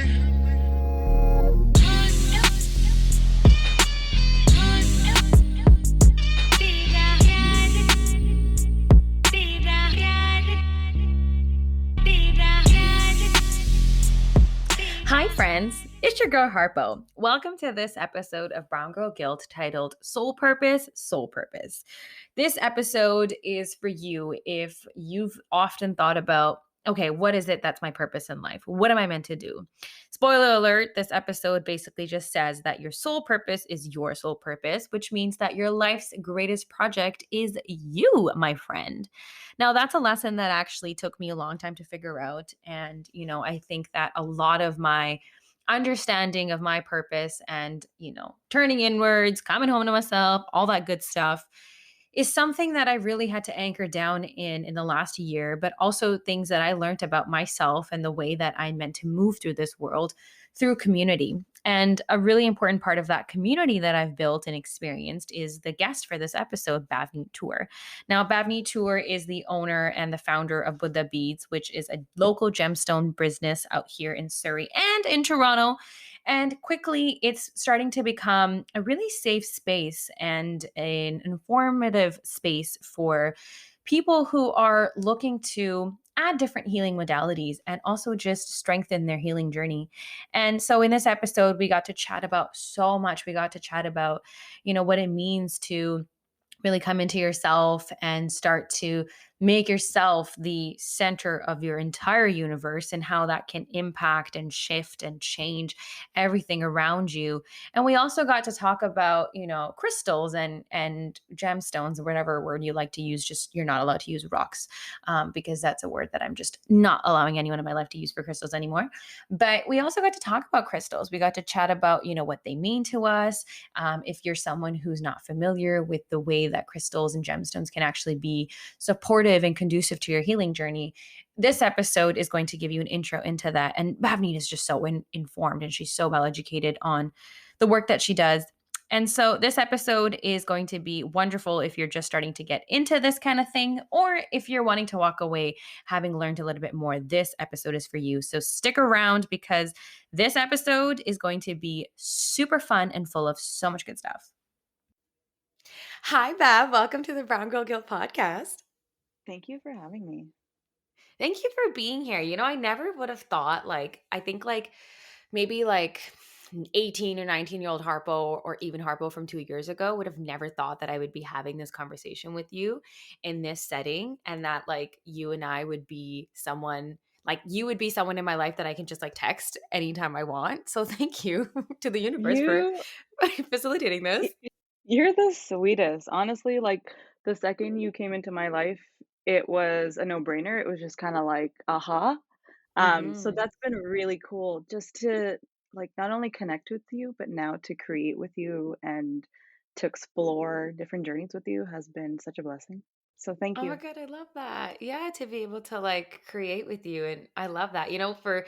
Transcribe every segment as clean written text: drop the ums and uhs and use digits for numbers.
Hi, friends. It's your girl Harpo. Welcome to this episode of Brown Girl Guilt titled Soul Purpose, Soul Purpose. This episode is for you if you've often thought about, okay, what is it that's my purpose in life? What am I meant to do? Spoiler alert, this episode basically just says that your soul purpose is your soul purpose, which means that your life's greatest project is you, my friend. Now, that's a lesson that actually took me a long time to figure out. And, I think that a lot of my understanding of my purpose and, turning inwards, coming home to myself, all that good stuff is something that I really had to anchor down in the last year, but also things that I learned about myself and the way that I'm meant to move through this world through community. And a really important part of that community that I've built and experienced is the guest for this episode, Bhavneet Toor. Now, Bhavneet Toor is the owner and the founder of Buddha Beads, which is a local gemstone business out here in Surrey and in Toronto. And quickly, it's starting to become a really safe space and an informative space for people who are looking to add different healing modalities and also just strengthen their healing journey. And so in this episode, we got to chat about so much. We got to chat about, what it means to really come into yourself and start to make yourself the center of your entire universe and how that can impact and shift and change everything around you. And we also got to talk about, crystals and gemstones, or whatever word you like to use. Just you're not allowed to use rocks because that's a word that I'm just not allowing anyone in my life to use for crystals anymore. But we also got to talk about crystals. We got to chat about, what they mean to us. If you're someone who's not familiar with the way that crystals and gemstones can actually be supportive and conducive to your healing journey, this episode is going to give you an intro into that. And Bhavneet is just so informed and she's so well educated on the work that she does. And so this episode is going to be wonderful if you're just starting to get into this kind of thing, or if you're wanting to walk away having learned a little bit more. This episode is for you. So stick around because this episode is going to be super fun and full of so much good stuff. Hi, Bav. Welcome to the Brown Girl Guild podcast. Thank you for having me. Thank you for being here. I never would have thought, I think maybe 18 or 19-year-old Harpo, or even Harpo from 2 years ago, would have never thought that I would be having this conversation with you in this setting, and that you and I would be someone, you would be someone in my life that I can just text anytime I want. So thank you to the universe for You facilitating this. you're the sweetest. Honestly, the second you came into my life, it was a no-brainer. It was just kind of like, aha. So Hmm. that's been really cool just to not only connect with you, but now to create with you and to explore different journeys with you has been such a blessing. So thank Oh my you. God, I love that. Yeah, to be able to create with you. And I love that. For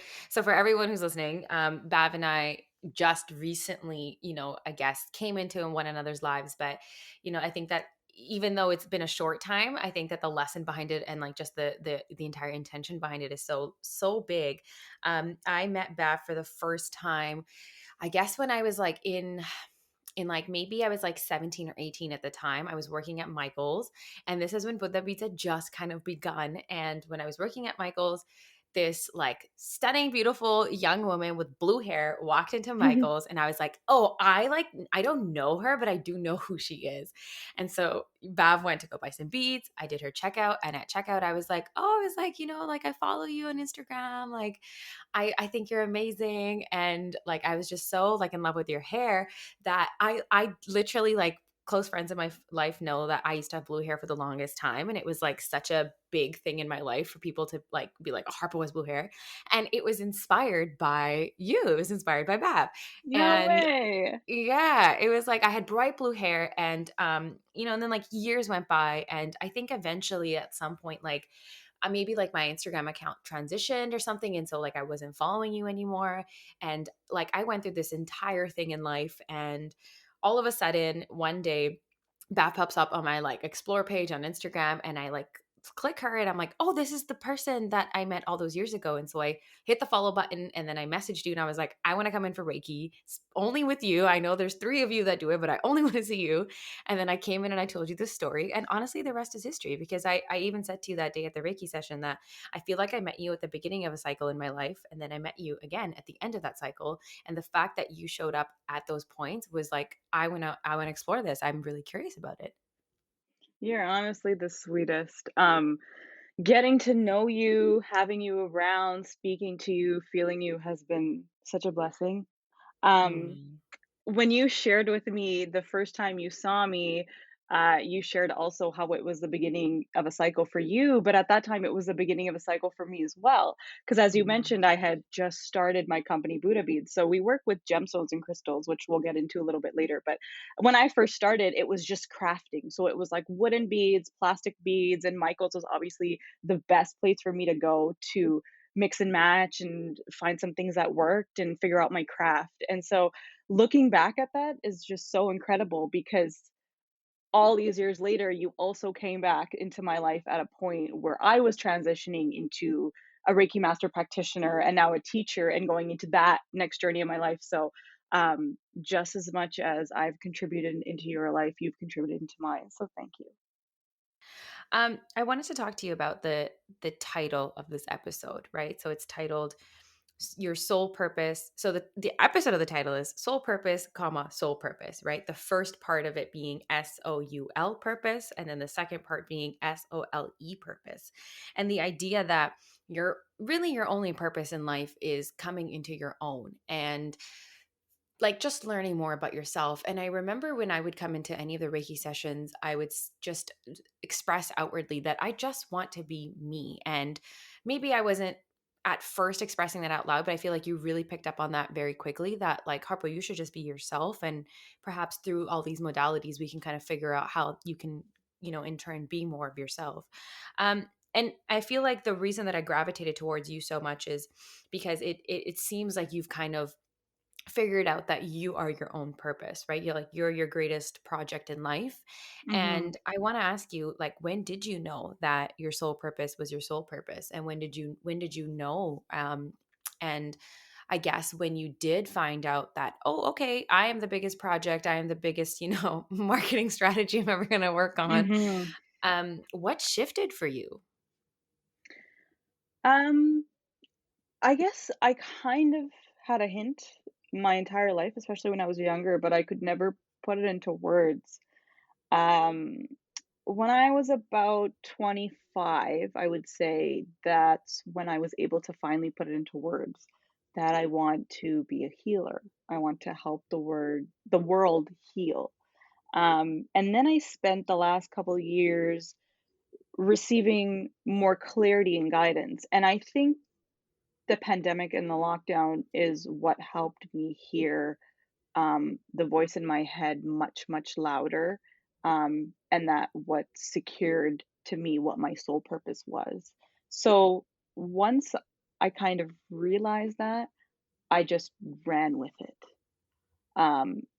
everyone who's listening, Bav and I just recently, I guess came into one another's lives. But, I think that even though it's been a short time, I think that the lesson behind it and just the entire intention behind it is so big. I met Bav for the first time, I guess when I was maybe I was 17 or 18 at the time. I was working at Michael's, and this is when Buddha Beats had just kind of begun. And when I was working at Michael's, this stunning, beautiful young woman with blue hair walked into Michael's, and I was like, oh, I don't know her, but I do know who she is. And so Bav went to go buy some beads. I did her checkout, and at checkout, I was like, oh, I was I follow you on Instagram. I think you're amazing. And I was just so in love with your hair that I literally close friends in my life know that I used to have blue hair for the longest time, and it was such a big thing in my life for people to be like, oh, Harper has blue hair. And it was inspired by you. It was inspired by Bab. No And way. yeah, it was I had bright blue hair, and and then years went by, and I think eventually at some point maybe my Instagram account transitioned or something, and so I wasn't following you anymore. And I went through this entire thing in life, and all of a sudden one day Bath pops up on my explore page on Instagram, and I click her and I'm like, oh, this is the person that I met all those years ago. And so I hit the follow button and then I messaged you and I was like, I want to come in for Reiki only with you. I know there's three of you that do it, but I only want to see you. And then I came in and I told you this story. And honestly, the rest is history because I even said to you that day at the Reiki session that I feel like I met you at the beginning of a cycle in my life. And then I met you again at the end of that cycle. And the fact that you showed up at those points was like, I want to explore this. I'm really curious about it. You're honestly the sweetest. Getting to know you, having you around, speaking to you, feeling you has been such a blessing. Um, Mm. when you shared with me the first time you saw me, you shared also how it was the beginning of a cycle for you, but at that time it was the beginning of a cycle for me as well. Because as you Mhm. mentioned, I had just started my company, Buddha Beads. So we work with gemstones and crystals, which we'll get into a little bit later. But when I first started, it was just crafting. So it was like wooden beads, plastic beads, and Michael's was obviously the best place for me to go to mix and match and find some things that worked and figure out my craft. And so looking back at that is just so incredible because all these years later, you also came back into my life at a point where I was transitioning into a Reiki master practitioner and now a teacher and going into that next journey of my life. So, just as much as I've contributed into your life, you've contributed into mine. So, thank you. I wanted to talk to you about the title of this episode, right? So it's titled Your Soul Purpose. So the episode of the title is Soul Purpose, comma, Soul Purpose, right? The first part of it being SOUL purpose, and then the second part being SOLE purpose. And the idea that your only purpose in life is coming into your own and like just learning more about yourself. And I remember when I would come into any of the Reiki sessions, I would just express outwardly that I just want to be me. And maybe I wasn't at first expressing that out loud, but I feel like you really picked up on that very quickly that, like, Harpo, you should just be yourself. And perhaps through all these modalities, we can kind of figure out how you can, in turn be more of yourself. And I feel like the reason that I gravitated towards you so much is because it seems like you've kind of figured out that you are your own purpose, right? You're your greatest project in life. Hmm. And I want to ask you, like, when did you know that your soul purpose was your soul purpose? And when did you know and I guess when you did find out that, oh, okay, I am the biggest project, I am the biggest, marketing strategy I'm ever going to work on. Hmm. What shifted for you? Um, I guess I kind of had a hint my entire life, especially when I was younger, but I could never put it into words. Um, when I was about 25, I would say that's when I was able to finally put it into words that I want to be a healer. I want to help the world heal. And then I spent the last couple years receiving more clarity and guidance. And I think the pandemic and the lockdown is what helped me hear the voice in my head much, much louder. And that what secured to me what my soul purpose was. So once I kind of realized that, I just ran with it.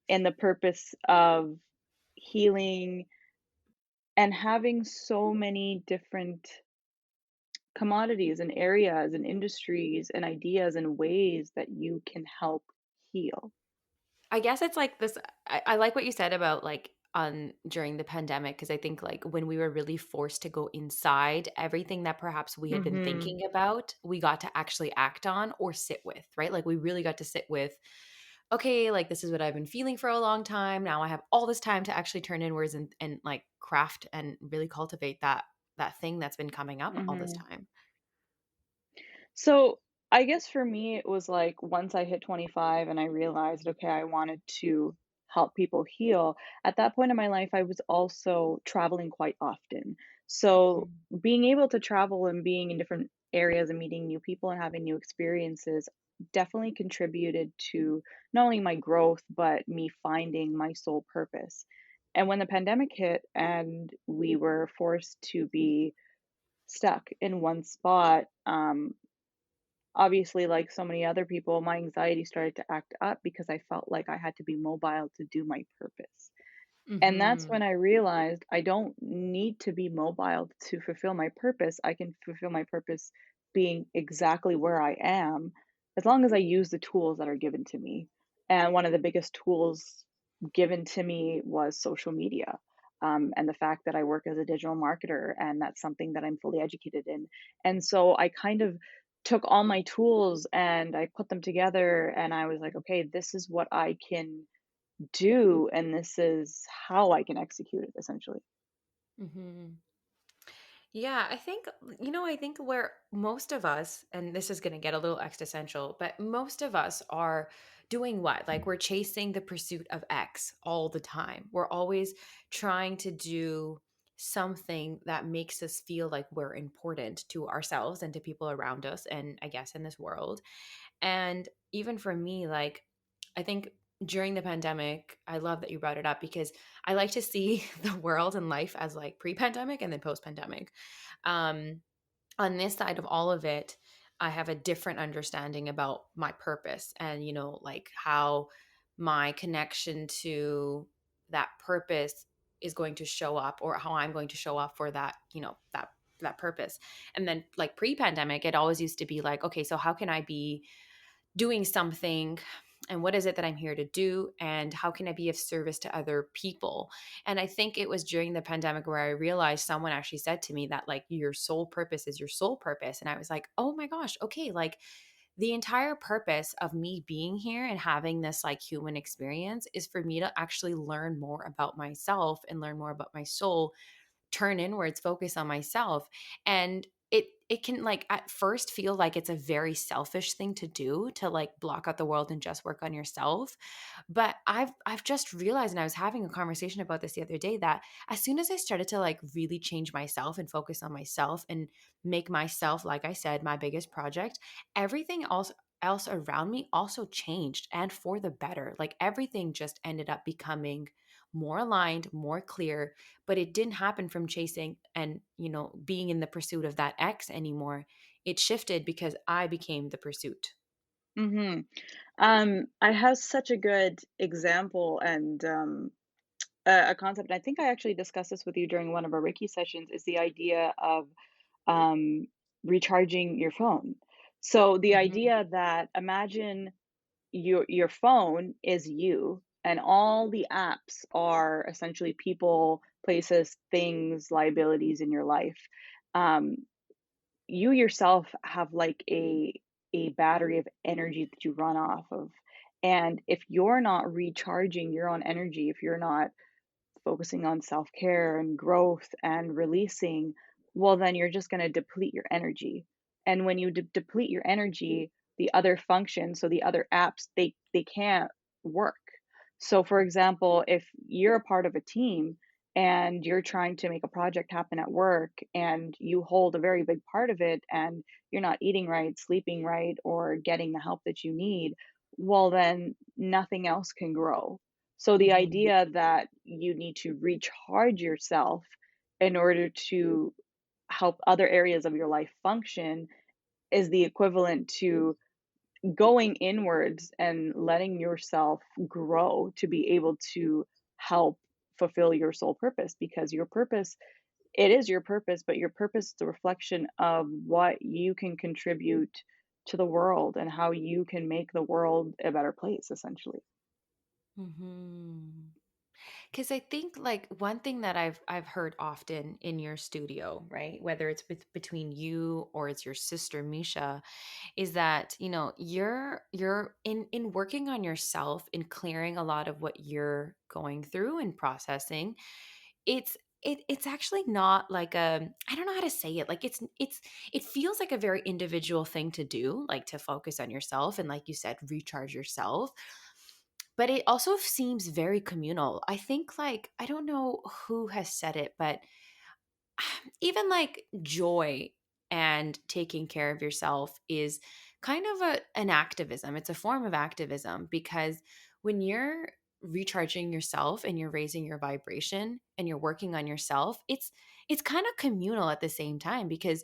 And the purpose of healing and having so many different commodities and areas and industries and ideas and ways that you can help heal. I guess it's like this. I like what you said about like on during the pandemic because I think like when we were really forced to go inside, everything that perhaps we had been Mhm. thinking about, we got to actually act on or sit with, right? Like we really got to sit with, okay, like this is what I've been feeling for a long time. Now I have all this time to actually turn inwards and like craft and really cultivate that thing that's been coming up all this Mhm. time. So, I guess for me, it was like once I hit 25 and I realized, okay, I wanted to help people heal. At that point in my life, I was also traveling quite often. So, Mm. being able to travel and being in different areas and meeting new people and having new experiences definitely contributed to not only my growth, but me finding my soul purpose. And when the pandemic hit and we were forced to be stuck in one spot, obviously, like so many other people, my anxiety started to act up because I felt like I had to be mobile to do my purpose. And that's Mhm. when I realized I don't need to be mobile to fulfill my purpose. I can fulfill my purpose being exactly where I am as long as I use the tools that are given to me. And one of the biggest tools given to me was social media. And the fact that I work as a digital marketer, and that's something that I'm fully educated in. And so I kind of took all my tools and I put them together, and I was like, okay, this is what I can do, and this is how I can execute it essentially. Mhm. Yeah, I think where most of us, and this is going to get a little existential, but most of us are doing what? Like we're chasing the pursuit of X all the time. We're always trying to do something that makes us feel like we're important to ourselves and to people around us, and I guess in this world. And even for me, like, I think during the pandemic, I love that you brought it up because I like to see the world and life as like pre pandemic and then post pandemic. Um, on this side of all of it, I have a different understanding about my purpose and, like how my connection to that purpose is going to show up or how I'm going to show up for that, that purpose. And then like pre-pandemic, it always used to be like, okay, so how can I be doing something, and what is it that I'm here to do, and how can I be of service to other people? And I think it was during the pandemic where I realized someone actually said to me that like your sole purpose is your sole purpose, and I was like, oh my gosh, okay, like the entire purpose of me being here and having this like human experience is for me to actually learn more about myself and learn more about my soul, turn inwards, focus on myself. And it can like at first feel like it's a very selfish thing to do, to like block out the world and just work on yourself. But I've just realized, and I was having a conversation about this the other day, that as soon as I started to like really change myself and focus on myself and make myself, like I said, my biggest project, everything else around me also changed, and for the better. Like everything just ended up becoming more aligned, more clear, but it didn't happen from chasing and, being in the pursuit of that X anymore. It shifted because I became the pursuit. Mhm. I have such a good example and a concept. And I think I actually discussed this with you during one of our Reiki sessions. Is the idea of um, recharging your phone. So the Mhm. idea that imagine your phone is you, and all the apps are essentially people, places, things, liabilities in your life. Um, you yourself have like a battery of energy that you run off of. And if you're not recharging your own energy, if you're not focusing on self-care and growth and releasing, well, then you're just going to deplete your energy. And when you deplete your energy, the other functions, so the other apps, they can't work. So for example, if you're a part of a team and you're trying to make a project happen at work and you hold a very big part of it, and you're not eating right, sleeping right, or getting the help that you need, well, then nothing else can grow. So the Mhm. idea that you need to recharge yourself in order to help other areas of your life function is the equivalent to going inwards and letting yourself grow to be able to help fulfill your soul purpose, because your purpose, it is your purpose, but your purpose is a reflection of what you can contribute to the world and how you can make the world a better place essentially. Mhm. Because I think like one thing that I've heard often in your studio, right? Whether it's between you or it's your sister Misha, is that you're in working on yourself and clearing a lot of what you're going through and processing. It's actually not like a, I don't know how to say it, like it feels like a very individual thing to do, like to focus on yourself and, like you said, recharge yourself. But it also seems very communal. I think, like, I don't know who has said it, but even like joy and taking care of yourself is kind of an activism. It's a form of activism because when you're recharging yourself and you're raising your vibration and you're working on yourself, it's kind of communal at the same time, because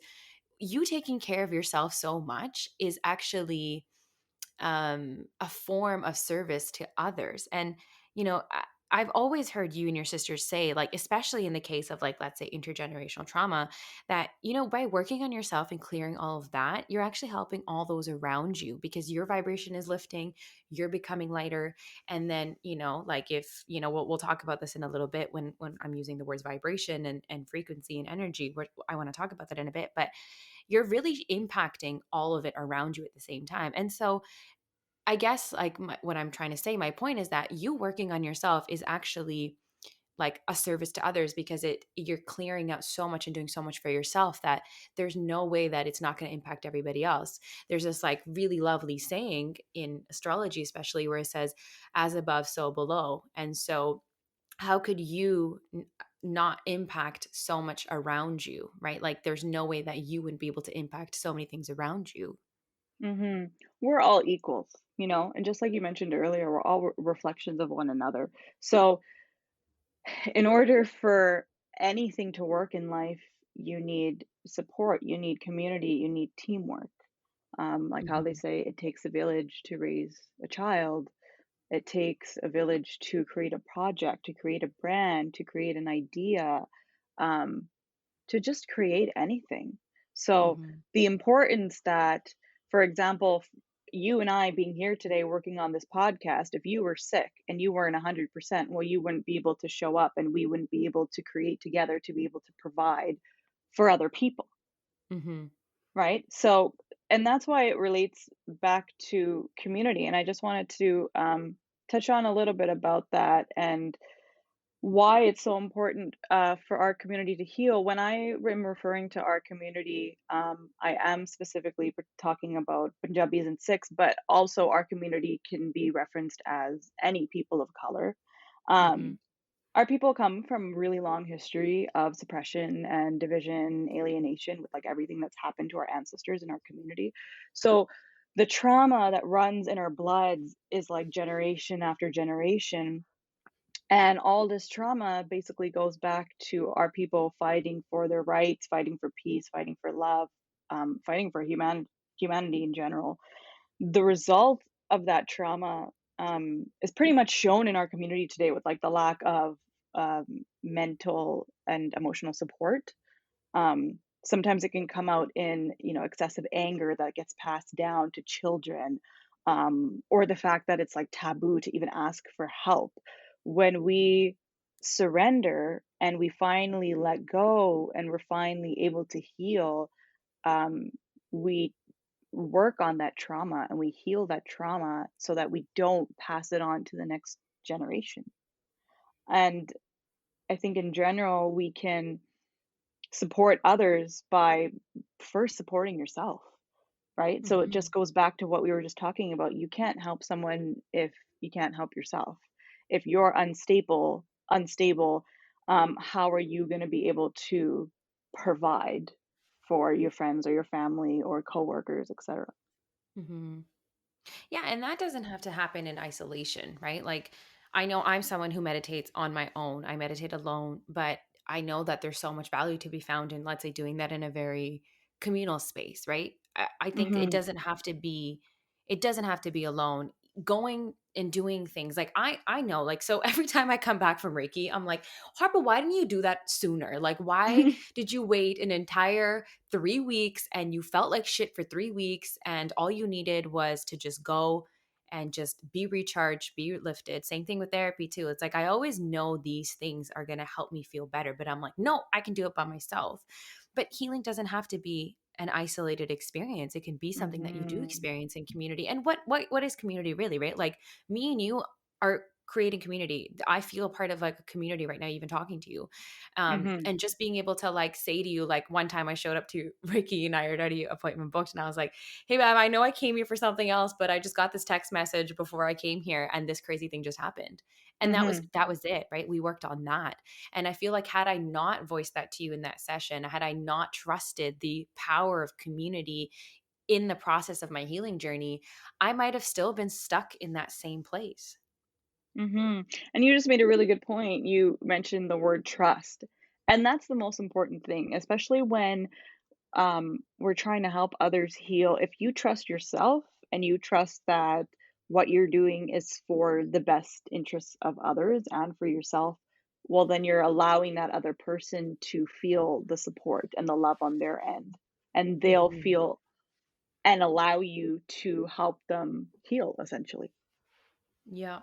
you taking care of yourself so much is actually a form of service to others. And, you know, I've always heard you and your sisters say, like, especially in the case of, like, let's say intergenerational trauma, that, by working on yourself and clearing all of that, you're actually helping all those around you because your vibration is lifting, you're becoming lighter. And then, like if, we'll talk about this in a little bit when I'm using the words vibration and frequency and energy. I want to talk about that in a bit, but you're really impacting all of it around you at the same time. And so I guess like what I'm trying to say, my point is that you working on yourself is actually like a service to others because you're clearing out so much and doing so much for yourself that there's no way that it's not going to impact everybody else. There's this like really lovely saying in astrology, especially where it says, as above, so below. And so, how could you not impact so much around you, right? Like, there's no way that you wouldn't be able to impact so many things around you. Mhm. We're all equals, and just like you mentioned earlier, we're all reflections of one another. So, in order for anything to work in life, you need support, you need community, you need teamwork. Like how they Hmm. say it takes a village to raise a child, it takes a village to create a project, to create a brand, to create an idea. Um, to just create anything. So Hmm. the importance that, for example, you and I being here today working on this podcast, if you were sick and you weren't 100%, well, you wouldn't be able to show up and we wouldn't be able to create together to be able to provide for other people, Hmm. right? So, and that's why it relates back to community. And I just wanted to touch on a little bit about that and why it's so important for our community to heal. When I am referring to our community, I am specifically talking about Punjabis and Sikhs, but also our community can be referenced as any people of color. Hmm. Um, our people come from really long history of suppression and division, alienation with like everything that's happened to our ancestors in our community. So the trauma that runs in our bloods is like generation after generation, and all this trauma basically goes back to our people fighting for their rights, fighting for peace, fighting for love, fighting for humanity in general. The result of that trauma is pretty much shown in our community today with like the lack of mental and emotional support. Sometimes it can come out in, excessive anger that gets passed down to children, or the fact that it's like taboo to even ask for help. When we surrender and we finally let go and we're finally able to heal, um, we work on that trauma and we heal that trauma so that we don't pass it on to the next generation. And I think in general, we can support others by first supporting yourself, right? So it just Hmm. goes back to what we were just talking about. You can't help someone if you can't help yourself. If you're unstable, how are you going to be able to provide for your friends or your family or coworkers, etc.? Hmm. Yeah, and that doesn't have to happen in isolation, right? Like, I know I'm someone who meditates on my own. I meditate alone, but I know that there's so much value to be found in, let's say, doing that in a very communal space, right? I think Mhm. it doesn't have to be alone. Going and doing things like I know, like, so every time I come back from Reiki, I'm like, Harper, why didn't you do that sooner? Like, why did you wait an entire 3 weeks and you felt like shit for 3 weeks and all you needed was to just go and just be recharged, be lifted. Same thing with therapy too. It's like I always know these things are going to help me feel better, but I'm like, no, I can do it by myself. But healing doesn't have to be an isolated experience. It can be something that you do Mhm. experience in community. And what is community really, right? Like, me and you are creating community. I feel part of like a community right now, even talking to you. Mhm. And just being able to like say to you, like, one time I showed up to Ricky and I had already appointment booked, and I was like, hey, Bab, I know I came here for something else, but I just got this text message before I came here and this crazy thing just happened. And Mhm. that was it, right? We worked on that. And I feel like, had I not voiced that to you in that session, had I not trusted the power of community in the process of my healing journey, I might have still been stuck in that same place. Mhm. And you just made a really good point. You mentioned the word trust. And that's the most important thing, especially when we're trying to help others heal. If you trust yourself and you trust that what you're doing is for the best interests of others and for yourself, well, then you're allowing that other person to feel the support and the love on their end. And they'll Mhm. feel and allow you to help them heal essentially. Yeah.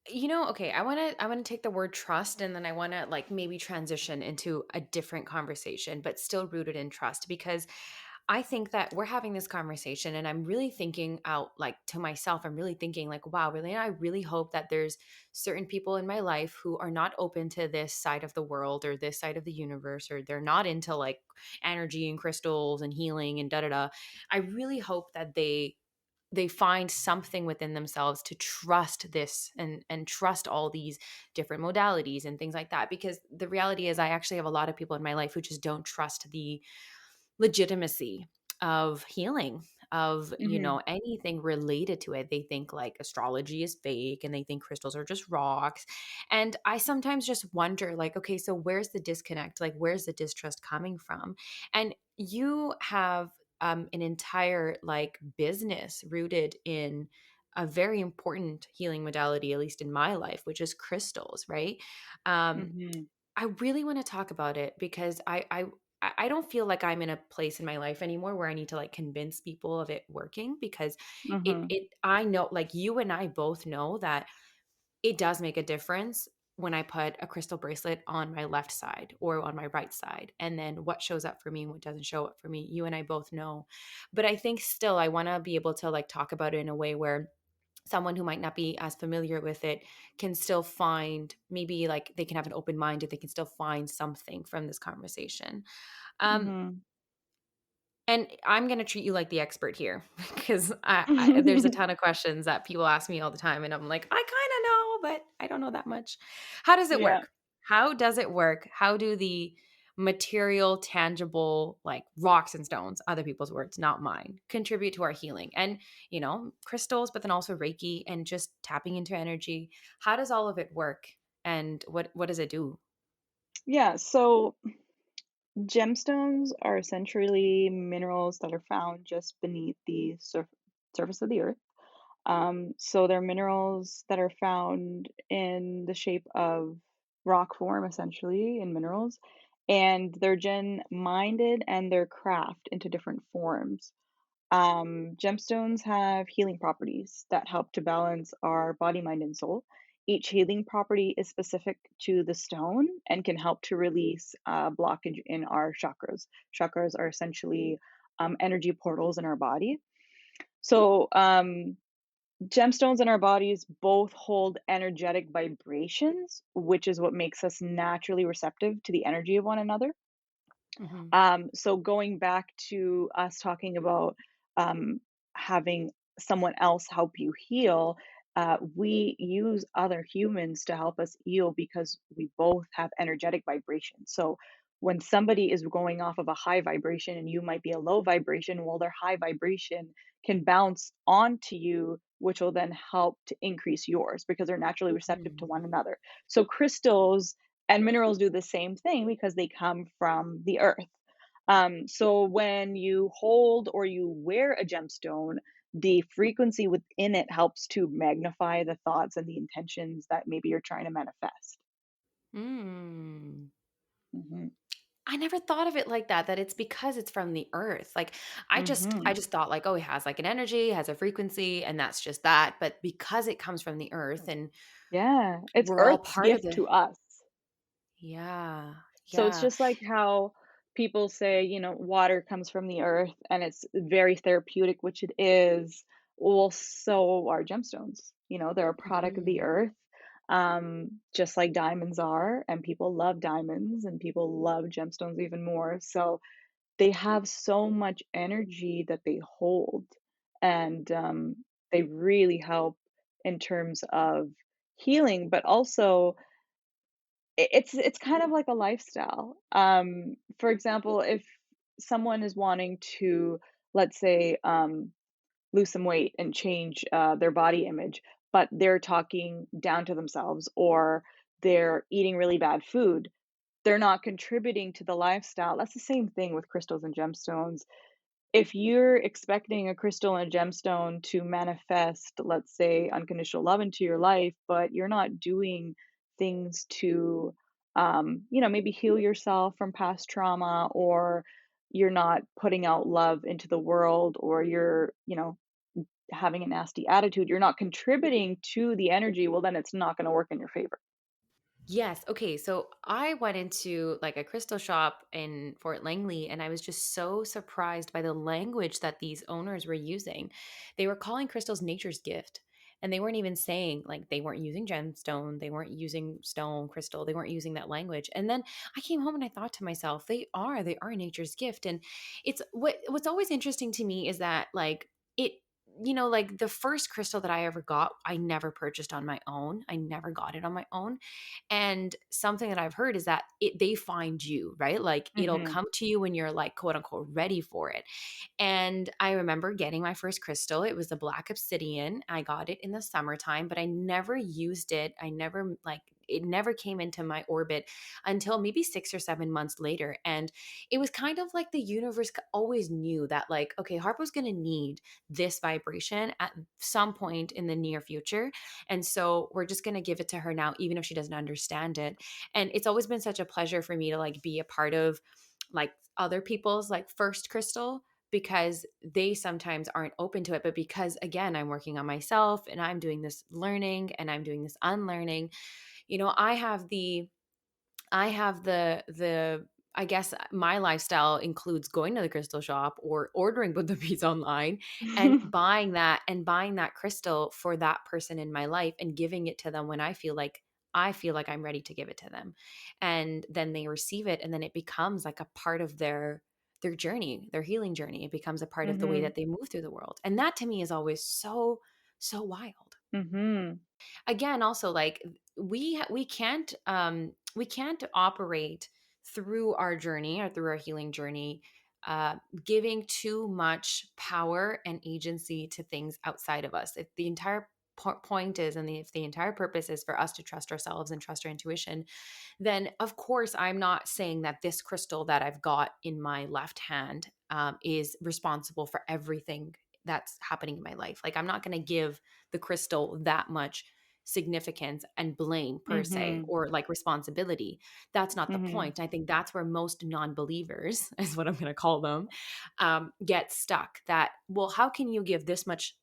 Okay, I want to take the word trust and then I want to like maybe transition into a different conversation but still rooted in trust because I think that we're having this conversation and I'm really thinking out like to myself. I'm really thinking like, wow, really, I really hope that there's certain people in my life who are not open to this side of the world or this side of the universe, or they're not into like energy and crystals and healing and da da da. I really hope that they find something within themselves to trust this and trust all these different modalities and things like that, because the reality is I actually have a lot of people in my life who just don't trust the legitimacy of healing, of Mhm. anything related to it. They think like astrology is fake and they think crystals are just rocks. And I sometimes just wonder like, okay, so where's the disconnect? Like where's the distrust coming from? And you have an entire like business rooted in a very important healing modality, at least in my life, which is crystals, right? um Mhm. I really want to talk about it because I don't feel like I'm in a place in my life anymore where I need to like convince people of it working, because Mhm. I know, like you and I both know that it does make a difference when I put a crystal bracelet on my left side or on my right side, and then what shows up for me and what doesn't show up for me. You and I both know. But I think still I want to be able to like talk about it in a way where someone who might not be as familiar with it can still find, maybe like they can have an open mind, if they can still find something from this conversation. um Mhm. and I'm going to treat you like the expert here because there's a ton of questions that people ask me all the time and I'm like, I kind of know but I don't know that much. How does it Yeah. work? How does it work? How do the material, tangible, like rocks and stones, other people's words, not mine, contribute to our healing? And crystals, but then also Reiki and just tapping into energy. How does all of it work? And what does it do? Yeah, so gemstones are essentially minerals that are found just beneath the surface of the earth. So they're minerals that are found in the shape of rock form, essentially, in minerals, and they're gen minded and they're craft into different forms. Gemstones have healing properties that help to balance our body, mind, and soul. Each healing property is specific to the stone and can help to release blockage in our chakras. Chakras are essentially energy portals in our body. So, gemstones in our bodies both hold energetic vibrations, which is what makes us naturally receptive to the energy of one another. Hmm. So going back to us talking about um, having someone else help you heal, we use other humans to help us heal because we both have energetic vibration. So when somebody is going off of a high vibration and you might be a low vibration, well, their high vibration can bounce onto you, which will then help to increase yours because they're naturally receptive to one another. So crystals and minerals do the same thing because they come from the earth. So when you hold or you wear a gemstone, the frequency within it helps to magnify the thoughts and the intentions that maybe you're trying to manifest. Mm. Mhm. I never thought of it like that, that it's because it's from the earth. Like I Mhm. just thought like, oh, it has like an energy, has a frequency, and that's just that. But because it comes from the earth and Yeah, it's we're all Earth's part of gift the. to us. Yeah. So it's Yeah. just like how people say, water comes from the earth and it's very therapeutic, which it is. Well, so are gemstones. They're a product of the Mhm. earth, just like diamonds are. And people love diamonds and people love gemstones even more. So they have so much energy that they hold. And they really help in terms of healing, but also it's kind of like a lifestyle. For example, if someone is wanting to, let's say, lose some weight and change their body image, but they're talking down to themselves or they're eating really bad food, they're not contributing to the lifestyle. That's the same thing with crystals and gemstones. if you're expecting a crystal and a gemstone to manifest, let's say, unconditional love into your life, but you're not doing things to, maybe heal yourself from past trauma, or you're not putting out love into the world, or you're, having a nasty attitude, you're not contributing to the energy, well, then it's not going to work in your favor. Yes. Okay. So I went into like a crystal shop in Fort Langley and I was just so surprised by the language that these owners were using. They were calling crystals nature's gift. And they weren't even saying like they weren't using gemstone, they weren't using stone, crystal, they weren't using that language. And then I came home and I thought to myself, they are nature's gift. And it's what's always interesting to me is that like it like the first crystal that I ever got, I never purchased on my own. I never got it on my own. And something that I've heard is that they find you, right? Like it'll Mhm. come to you when you're like quote unquote ready for it. And I remember getting my first crystal. It was a black obsidian. I got it in the summertime, but I never used it. I never like it never came into my orbit until maybe 6 or 7 months later. And it was kind of like the universe always knew that, like, okay, Harpo's going to need this vibration at some point in the near future. And so we're just going to give it to her now, even if she doesn't understand it. And it's always been such a pleasure for me to like be a part of like other people's like first crystal because they sometimes aren't open to it. But because again, I'm working on myself and I'm doing this learning and I'm doing this unlearning, I have the I guess my lifestyle includes going to the crystal shop or ordering Buddha beads online and buying that crystal for that person in my life and giving it to them when I feel like I'm ready to give it to them. And then they receive it and then it becomes like a part of their journey, their healing journey. It becomes a part of the way Mhm. that they move through the world. And that to me is always so so wild. Mhm. Again, also like we can't operate through our journey or through our healing journey uh giving too much power and agency to things outside of us. If the entire point is if the entire purpose is for us to trust ourselves and trust our intuition, then of course I'm not saying that this crystal that I've got in my left hand is responsible for everything that's happening in my life. Like I'm not going to give the crystal that much significance and blame per se Mhm. or like responsibility. That's not the Mhm. point. I think that's where most non-believers is what I'm going to call them, get stuck. That, well, how can you give this much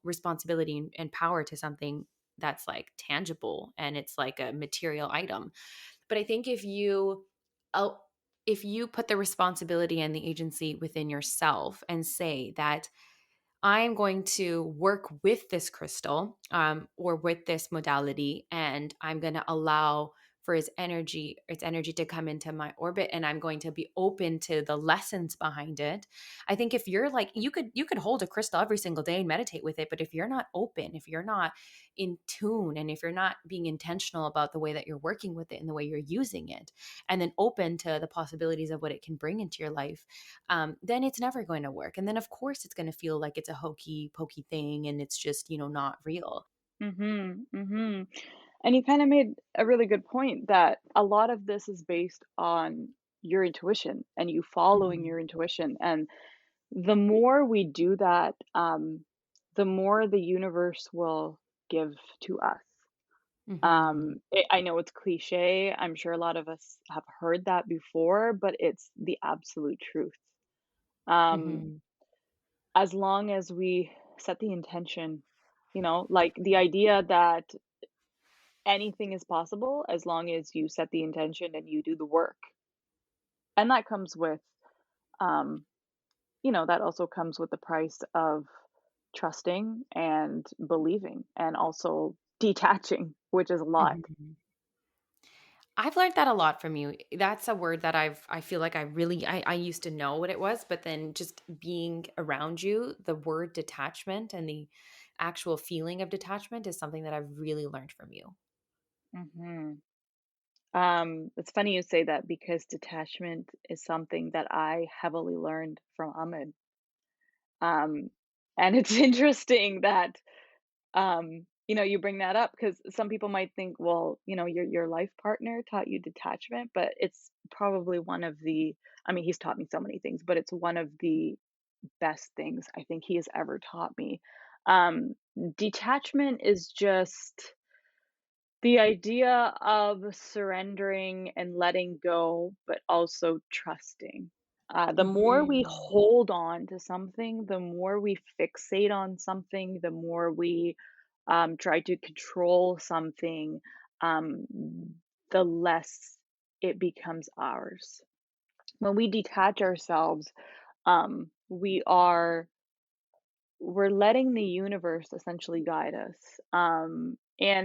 responsibility and power to something that's like tangible and it's like a material item? But I think uh, if you put the responsibility and the agency within yourself and say that I'm going to work with this crystal or with this modality, and I'm going to allow for its energy to come into my orbit, and I'm going to be open to the lessons behind it. I think if you're like you could hold a crystal every single day and meditate with it, but if you're not open, if you're not in tune, and if you're not being intentional about the way that you're working with it and the way you're using it, and then open to the possibilities of what it can bring into your life, then it's never going to work. And then, of course, it's going to feel like it's a hokey pokey thing and it's just, not real. Mhm. Mhm. And you kind of made a really good point that a lot of this is based on your intuition and you following Mhm. your intuition. And the more we do that, the more the universe will give to us. Mhm. I know it's cliche. I'm sure a lot of us have heard that before, but it's the absolute truth. Um, Mhm. as long as we set the intention, like the idea that anything is possible as long as you set the intention and you do the work. And that comes with, um, that also comes with the price of trusting and believing and also detaching, which is a lot. Mhm. I've learned that a lot from you. That's a word that I feel like I used to know what it was, but then just being around you, the word detachment and the actual feeling of detachment is something that I've really learned from you. Hmm. It's funny you say that because detachment is something that I heavily learned from Ahmed. Um, and it's interesting that you bring that up because some people might think, well, your life partner taught you detachment, but it's probably one of the, I mean, he's taught me so many things, but it's one of the best things I think he has ever taught me. Um, Detachment is just the idea of surrendering and letting go, but also trusting. The more we Mhm. hold on to something, the more we fixate on something, the more we try to control something, um, the less it becomes ours. When we detach ourselves, we are we're letting the universe essentially guide us. And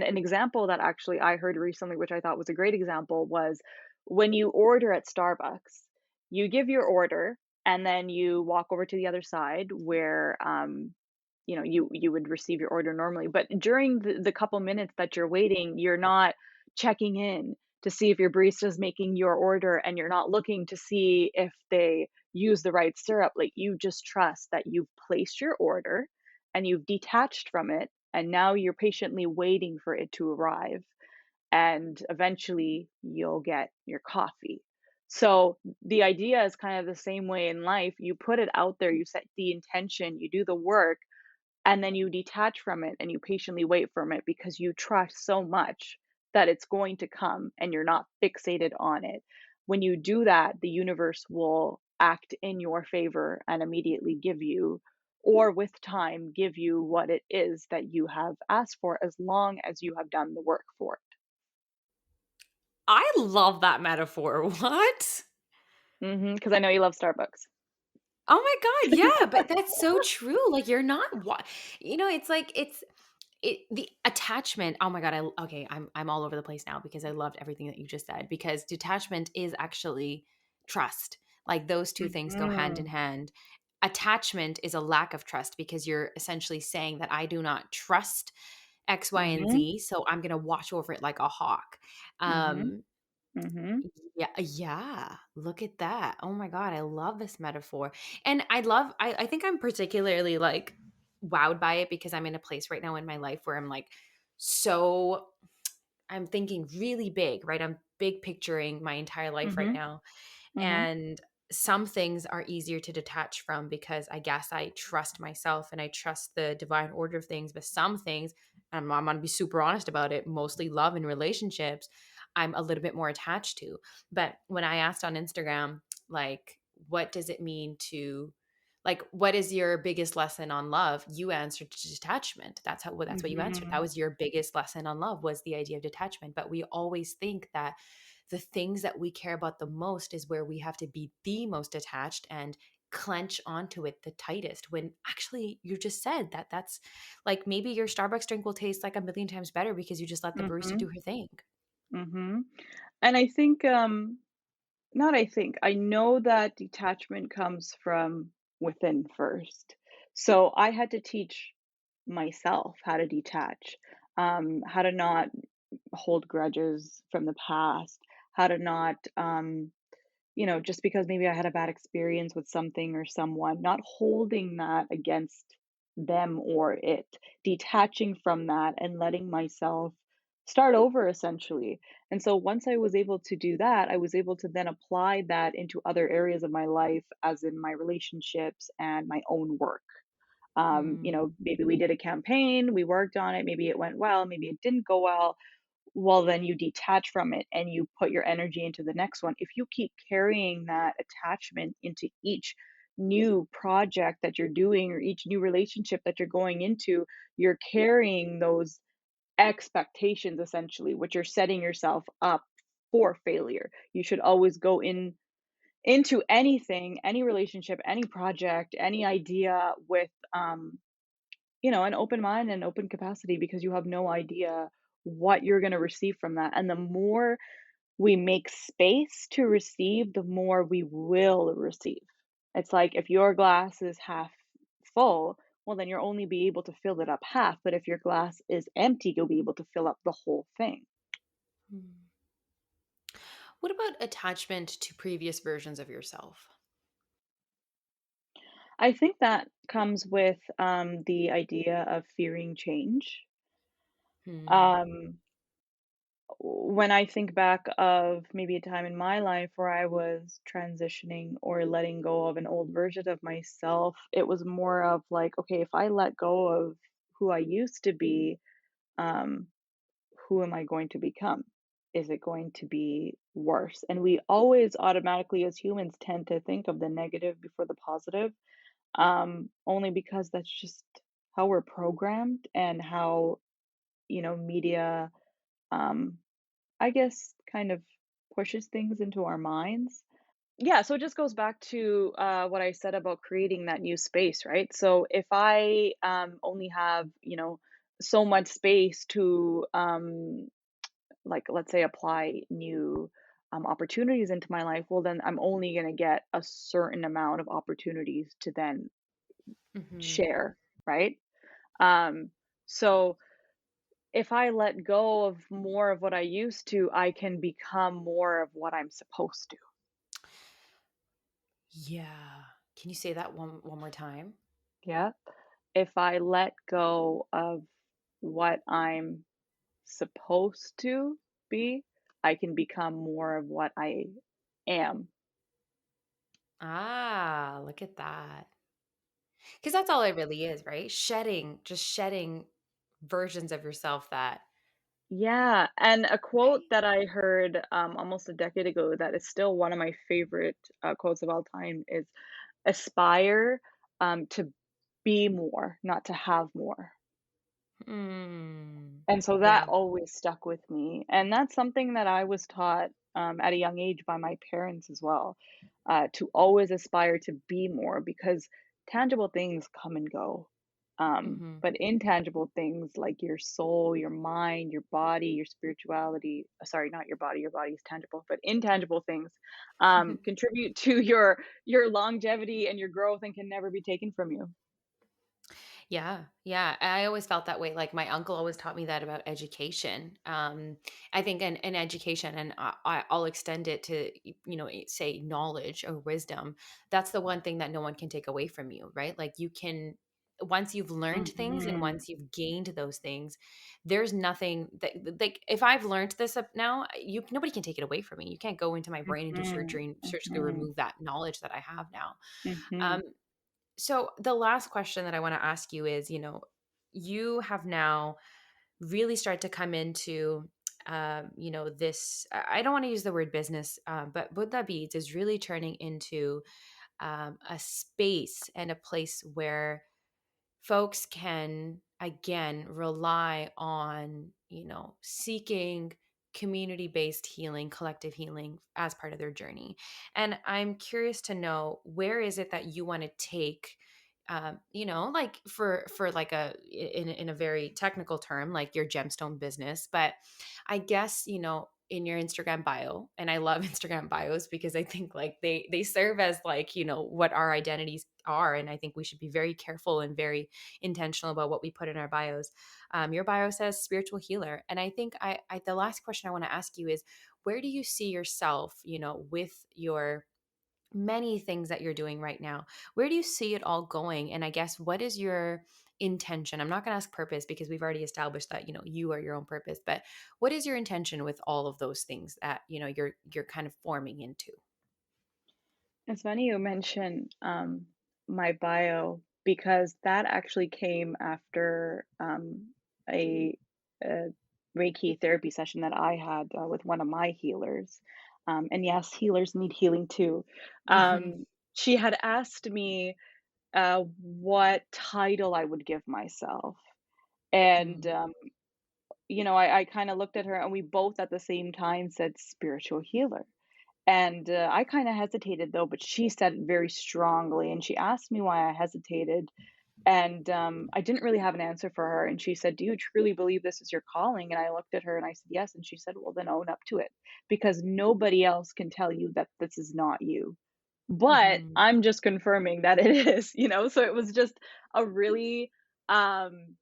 an example that actually I heard recently, which I thought was a great example, was when you order at Starbucks, you give your order and then you walk over to the other side where you would receive your order normally. But during the couple minutes that you're waiting, you're not checking in to see if your barista is making your order, and you're not looking to see if they use the right syrup. Like, you just trust that you've placed your order and you've detached from it, and now you're patiently waiting for it to arrive, and eventually you'll get your coffee. So the idea is kind of the same way in life. You put it out there, you set the intention, you do the work, and then you detach from it and you patiently wait from it because you trust so much that it's going to come and you're not fixated on it. When you do that, the universe will act in your favor and immediately give you, or with time, give you what it is that you have asked for, as long as you have done the work for it. I love that metaphor. What? Because I know you love Starbucks. Oh my god, yeah, but that's so true. Like, you're not it's like the attachment. Oh my god, okay, I'm all over the place now because I loved everything that you just said, because detachment is actually trust. Like, those two things go hand in Mhm. hand. Attachment is a lack of trust because you're essentially saying that I do not trust X, Y, and Mhm. Z, so I'm going to watch over it like a hawk. Mhm. Um Mhm. yeah, yeah. Look at that. Oh my God. I love this metaphor. And I think I'm particularly like wowed by it because I'm in a place right now in my life where I'm like so I'm thinking really big, right? I'm big picturing my entire life right Mhm. now. Mhm. And some things are easier to detach from because I guess I trust myself and I trust the divine order of things. But some things, I'm going to be super honest about it, mostly love and relationships, I'm a little bit more attached to. But when I asked on Instagram, like, what does it mean to, like, what is your biggest lesson on love? You answered detachment. That's what you answered. That Mhm. was your biggest lesson on love, was the idea of detachment. But we always think that the things that we care about the most is where we have to be the most attached and clench onto it the tightest, when actually you just said that that's like, maybe your Starbucks drink will taste like a million times better because you just let the barista do Mhm. her thing. Mhm. And I think, not I think, I know that detachment comes from within first. So I had to teach myself how to detach, how to not hold grudges from the past, how to not, just because maybe I had a bad experience with something or someone, not holding that against them or it, detaching from that and letting myself start over essentially. And so once I was able to do that, I was able to then apply that into other areas of my life, as in my relationships and my own work. Mm. Maybe we did a campaign, we worked on it, maybe it went well, maybe it didn't go well. Well, then you detach from it and you put your energy into the next one. If you keep carrying that attachment into each new project that you're doing or each new relationship that you're going into, you're carrying those expectations essentially, which you're setting yourself up for failure. You should always go into anything, any relationship, any project, any idea with an open mind and open capacity, because you have no idea what you're going to receive from that. And the more we make space to receive, the more we will receive. It's like, if your glass is half full, well, then you'll only be able to fill it up half. But if your glass is empty, you'll be able to fill up the whole thing. Mm. What about attachment to previous versions of yourself? I think that comes with the idea of fearing change. Hmm. Um, when I think back of maybe a time in my life where I was transitioning or letting go of an old version of myself, it was more of like, okay, if I let go of who I used to be, um, who am I going to become? Is it going to be worse? And we always automatically, as humans, tend to think of the negative before the positive, only because that's just how we're programmed and how, media, um, I guess, kind of pushes things into our minds. Yeah, so it just goes back to what I said about creating that new space, right? So if I only have, so much space to, like, let's say, apply new opportunities into my life, well, then I'm only going to get a certain amount of opportunities to then Hmm. share, right? Um, so if I let go of more of what I used to, I can become more of what I'm supposed to. Yeah. Can you say that one more time? Yeah. If I let go of what I'm supposed to be, I can become more of what I am. Ah, look at that. Because that's all it really is, right? Just shedding versions of yourself that. Yeah, and a quote that I heard almost a decade ago that is still one of my favorite quotes of all time is aspire to be more, not to have more. Mm, And so that yeah. always stuck with me, and that's something that I was taught, at a young age by my parents as well, to always aspire to be more because tangible things come and go, Hmm. but intangible things like your soul, your mind, your body, your spirituality sorry, not your body is tangible, but intangible things, contribute to your longevity and your growth and can never be taken from you. Yeah, yeah. I always felt that way. Like my uncle always taught me that about education. I think in education, and I'll extend it to say knowledge or wisdom. That's the one thing that no one can take away from you, right? Like you can once you've learned things and Mhm. once you've gained those things, there's nothing that like if I've learned this up now, you nobody can take it away from me. You can't go into my brain and do Mhm. surgery and surgically Mhm. remove that knowledge that I have now. Um, Mhm. so the last question that I want to ask you is, you have now really started to come into, this. I don't want to use the word business, but Buddha Beads is really turning into a space and a place where folks can again rely on seeking community-based healing, collective healing as part of their journey. And I'm curious to know, where is it that you want to take, like for like in a very technical term, like your gemstone business. But I guess in your Instagram bio, and I love Instagram bios because I think like they serve as like what our identities are, and I think we should be very careful and very intentional about what we put in our bios. Your bio says spiritual healer, and I think I the last question I want to ask you is, where do you see yourself, with your many things that you're doing right now? Where do you see it all going? And I guess what is your intention? I'm not going to ask purpose because we've already established that you are your own purpose. But what is your intention with all of those things that you're kind of forming into? It's funny you mention my bio because that actually came after a, a Reiki therapy session that I had with one of my healers. And yes, healers need healing too. Um, she had asked me what title I would give myself. And, Mm, I kind of looked at her and we both at the same time said spiritual healer. And, I kinda hesitated though, but she said it very strongly, and she asked me why I hesitated, and, I didn't really have an answer for her, and she said, "Do you truly believe this is your calling?" And I looked at her and I said, "Yes," and she said, "Well, then own up to it, because nobody else can tell you that this is not you. But mhm. I'm just confirming that it is," you know? So it was just a really, um,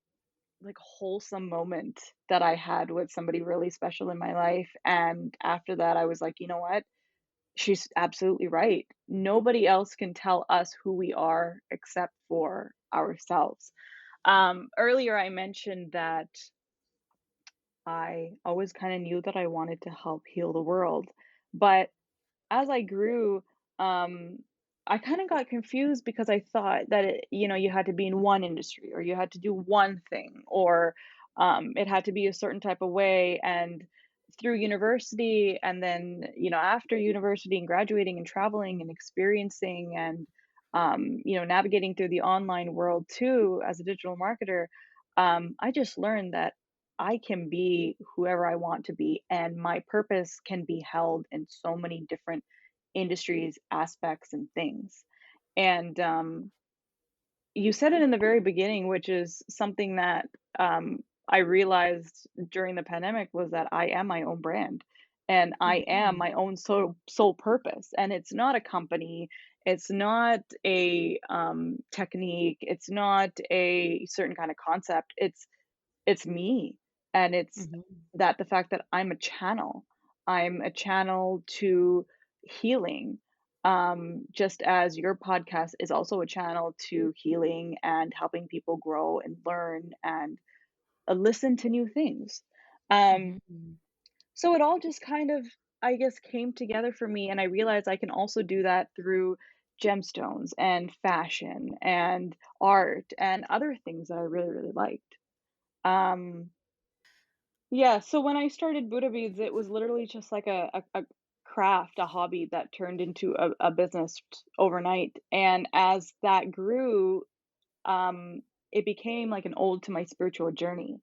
like, wholesome moment that I had with somebody really special in my life, and after that, I was like, "You know what? She's absolutely right. Nobody else can tell us who we are except for ourselves." Earlier, I mentioned that I always kind of knew that I wanted to help heal the world. But as I grew, um, I kind of got confused because I thought that you had to be in one industry or you had to do one thing or it had to be a certain type of way. And through university, and then after university and graduating and traveling and experiencing and navigating through the online world too as a digital marketer, I just learned that I can be whoever I want to be, and my purpose can be held in so many different industries, aspects, and things. And you said it in the very beginning, which is something that I realized during the pandemic was that I am my own brand and I am Mhm. my own sole purpose. And it's not a company, it's not a technique, it's not a certain kind of concept. It's me, and it's Mhm. that the fact that I'm a channel to healing, just as your podcast is also a channel to healing and helping people grow and learn and, listen to new things. Um, Mhm. so it all just kind of, I guess, came together for me, and I realized I can also do that through gemstones and fashion and art and other things that I really, really liked. Um Yeah, so when I started Buddha beads, it was literally just like a craft, a hobby that turned into a business overnight. And as that grew, it became like an ode to my spiritual journey.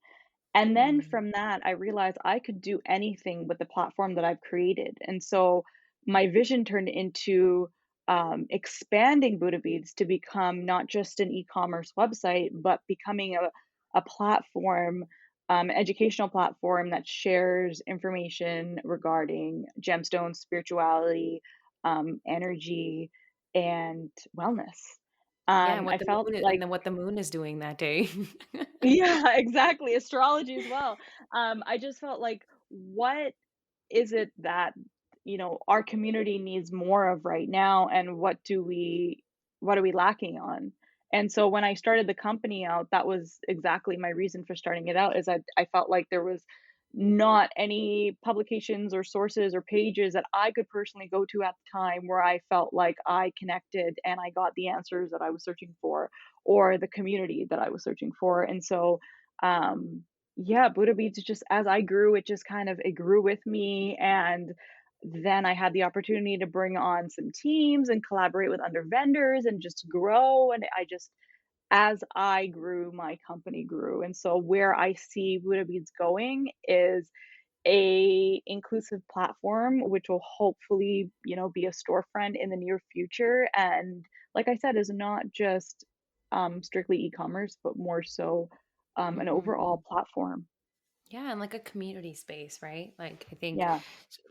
And then Mm. from that, I realized I could do anything with the platform that I've created. And so my vision turned into expanding Buddha Beads to become not just an e commerce website, but becoming a platform, educational platform that shares information regarding gemstones, spirituality, energy, and wellness. Yeah, and I what the felt moon I and like then what the moon is doing that day. yeah, exactly, astrology as well. I just felt like, what is it that, our community needs more of right now, and what are we lacking on? And so when I started the company out, that was exactly my reason for starting it out, is I felt like there was not any publications or sources or pages that I could personally go to at the time where I felt like I connected and I got the answers that I was searching for, or the community that I was searching for. And so, yeah, Buddha Beats, just as I grew, it grew with me. And then I had the opportunity to bring on some teams and collaborate with other vendors and just grow. And as I grew, my company grew. And so where I see Buddha Beats going is a inclusive platform, which will hopefully, be a storefront in the near future. And like I said, is not just strictly e-commerce, but more so an Mhm. overall platform. Yeah, and like a community space, right? Like I think Yeah.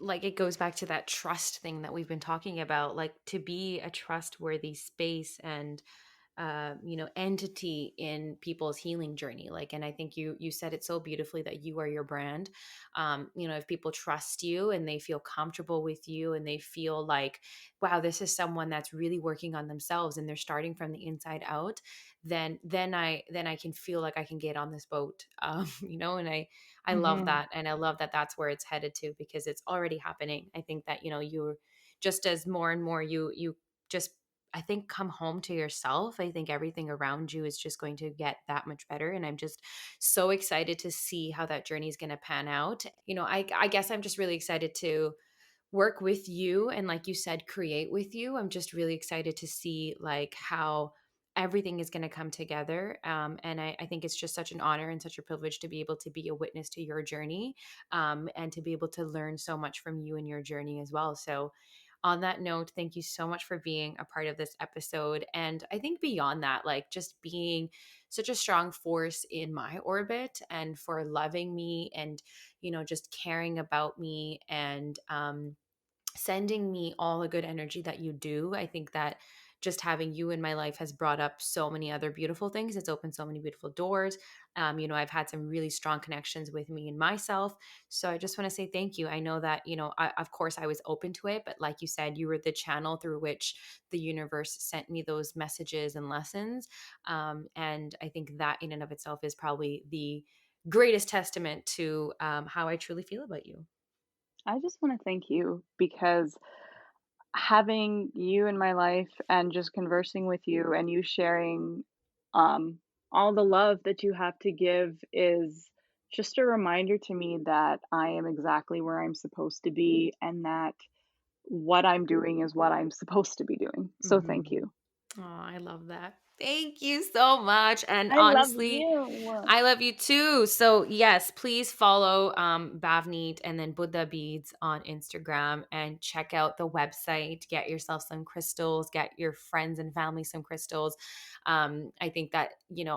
like it goes back to that trust thing that we've been talking about, like to be a trustworthy space and entity in people's healing journey. Like, and I think you said it so beautifully that you are your brand. If people trust you and they feel comfortable with you and they feel like, wow, this is someone that's really working on themselves and they're starting from the inside out, then I can feel like I can get on this boat. And I love Hmm. that, and I love that that's where it's headed to, because it's already happening. I think that you're just, as more and more you just, I think, come home to yourself, I think everything around you is just going to get that much better. And I'm just so excited to see how that journey is going to pan out. I guess I'm just really excited to work with you and, like you said, create with you. I'm just really excited to see like how everything is going to come together. And I think it's just such an honor and such a privilege to be able to be a witness to your journey, and to be able to learn so much from you and your journey as well. So on that note, thank you so much for being a part of this episode. And I think beyond that, like just being such a strong force in my orbit, and for loving me and, just caring about me, and sending me all the good energy that you do. I think that just having you in my life has brought up so many other beautiful things. It's opened so many beautiful doors. I've had some really strong connections with me and myself. So I just want to say thank you. I know that, of course I was open to it, but like you said, you were the channel through which the universe sent me those messages and lessons. And I think that in and of itself is probably the greatest testament to how I truly feel about you. I just want to thank you because having you in my life and just conversing with you and you sharing um, all the love that you have to give is just a reminder to me that I am exactly where I'm supposed to be and that what I'm doing is what I'm supposed to be doing. So thank Mhm. you. Oh, I love that. Thank you so much. And I love honestly, you. I love you too. So yes, please follow Bhavneet and then Buddha Beads on Instagram and check out the website. Get yourself some crystals. Get your friends and family some crystals. I think that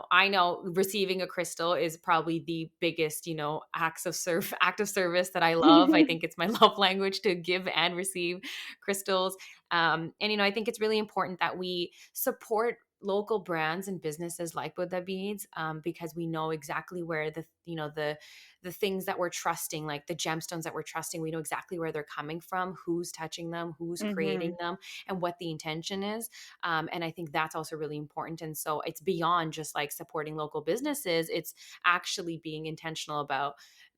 I know receiving a crystal is probably the biggest act of service that I love. I think it's my love language to give and receive crystals. And I think it's really important that we support local brands and businesses like Buddha Beads, because we know exactly where the things that we're trusting, like the gemstones that we're trusting, we know exactly where they're coming from, who's touching them, who's creating Mhm. them, and what the intention is. And I think that's also really important. And so it's beyond just like supporting local businesses; it's actually being intentional about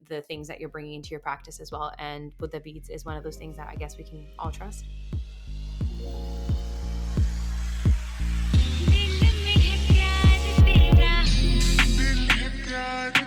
the things that you're bringing into your practice as well. And Buddha Beads is one of those things that I guess we can all trust. दिल में है प्यार तेरा दिल है प्यार